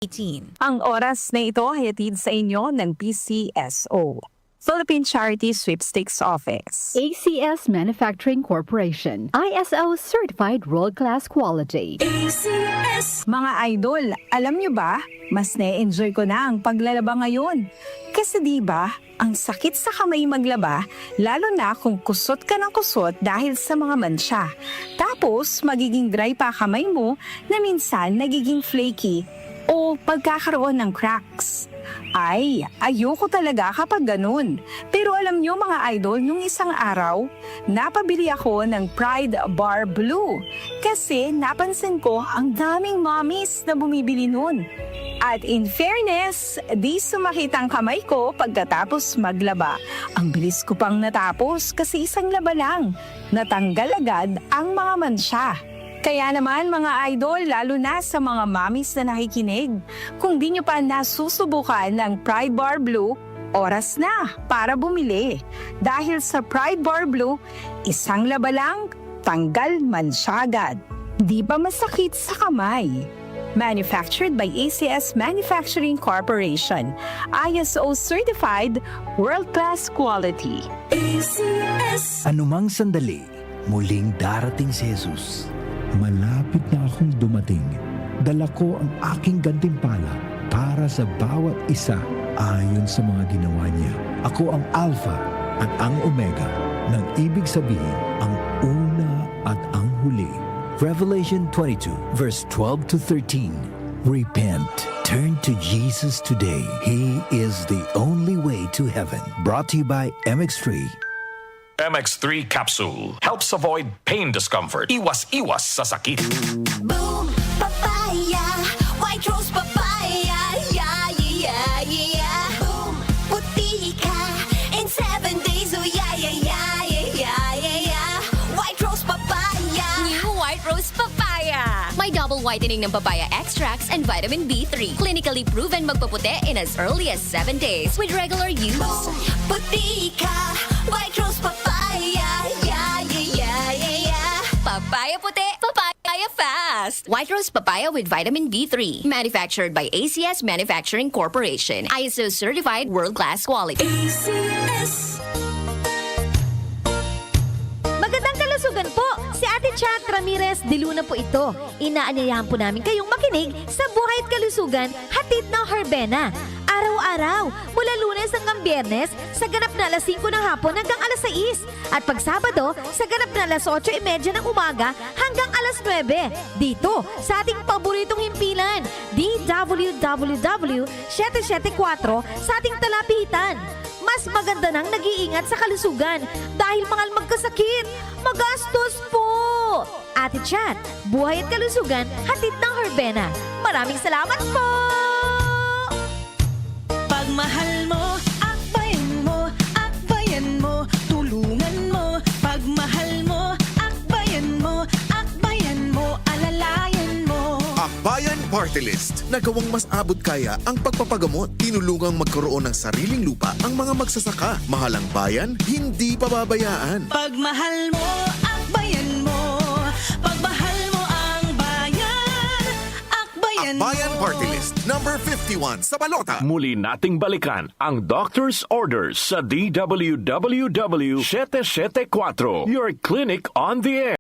18. Ang oras na ito ay hatid sa inyo ng PCSO, Philippine Charity Sweepstakes Office. ACS Manufacturing Corporation, ISO Certified World-Class Quality. Mga idol, alam nyo ba, mas na-enjoy ko na ang paglalaba ngayon. Kasi di ba, ang sakit sa kamay maglaba, lalo na kung kusot ka ng kusot dahil sa mga mansya. Tapos, magiging dry pa kamay mo na minsan nagiging flaky o pagkakaroon ng cracks. Ay, ayoko talaga kapag ganun. Pero alam nyo mga idol, nung isang araw, napabili ako ng Pride Bar Blue. Kasi napansin ko ang daming mommies na bumibili nun. At in fairness, di sumakit ang kamay ko pagkatapos maglaba. Ang bilis ko pang natapos kasi isang laba lang. Natanggal agad ang mga mansya. Kaya naman mga idol, lalo na sa mga mommies na nakikinig, kung di nyo pa nasusubukan ng Pride Bar Blue, oras na para bumili. Dahil sa Pride Bar Blue, isang laba lang, tanggal mansya agad. Di ba masakit sa kamay? Manufactured by ACS Manufacturing Corporation, ISO Certified World-Class Quality. ACS. Anumang sandali, muling darating si Jesus. Malapit na akong dumating. Dala ko ang aking gantimpala para sa bawat isa ayon sa mga ginawa niya. Ako ang Alpha at ang Omega, nang ibig sabihin ang una at ang huli. Revelation 22, verse 12 to 13. Repent. Turn to Jesus today. He is the only way to heaven. Brought to you by MX3. MX3 Capsule helps avoid pain discomfort. Iwas-iwas sa sakit. Boom, papaya, white rose papaya, yeah, yeah, yeah. Boom, puti ka in 7 days, oh yeah, yeah, yeah, yeah, yeah, yeah. White rose papaya. New White Rose Papaya. May double whitening ng papaya extracts and vitamin B3. Clinically proven magpaputi in as early as 7 days with regular use. Boom, puti ka, white rose papaya, yeah, yeah, yeah, yeah, yeah. Papaya puti, papaya fast. White Rose Papaya with vitamin B3. Manufactured by ACS Manufacturing Corporation. ISO Certified World-Class Quality. Magandang kalusugan po! Si Ate Chat Ramirez de Luna po ito. Inaanyayahan po namin kayong makinig sa Buhay at Kalusugan, hatid ng Herbena. Araw-araw, mula Lunes hanggang Biyernes, sa ganap na alas 5 ng hapon hanggang alas 6. At pag Sabado, sa ganap na alas 8:30 ng umaga hanggang alas 9. Dito, sa ating paboritong himpilan, DWWW 774 sa ating talapitan. Mas maganda nang nag-iingat sa kalusugan dahil mahal magkasakit. Magastos po! Ate Chat, Buhay at Kalusugan, hatid ng Herbena. Maraming salamat po! Pagmahal mo, akbayan mo, akbayan mo, tulungan mo. Pagmahal mo, akbayan mo, akbayan mo, alalayan mo. Akbayan Party List. Nagawang mas abot kaya ang pagpapagamot. Tinulungang magkaroon ng sariling lupa ang mga magsasaka. Mahalang bayan, hindi pababayaan. Pagmahal mo, akbayan mo. Pagmahal mo ang bayan, akbayan mo. Akbayan Party List, number 51 sa balota. Muli nating balikan ang Doctor's Orders sa DWWW 774, your clinic on the air.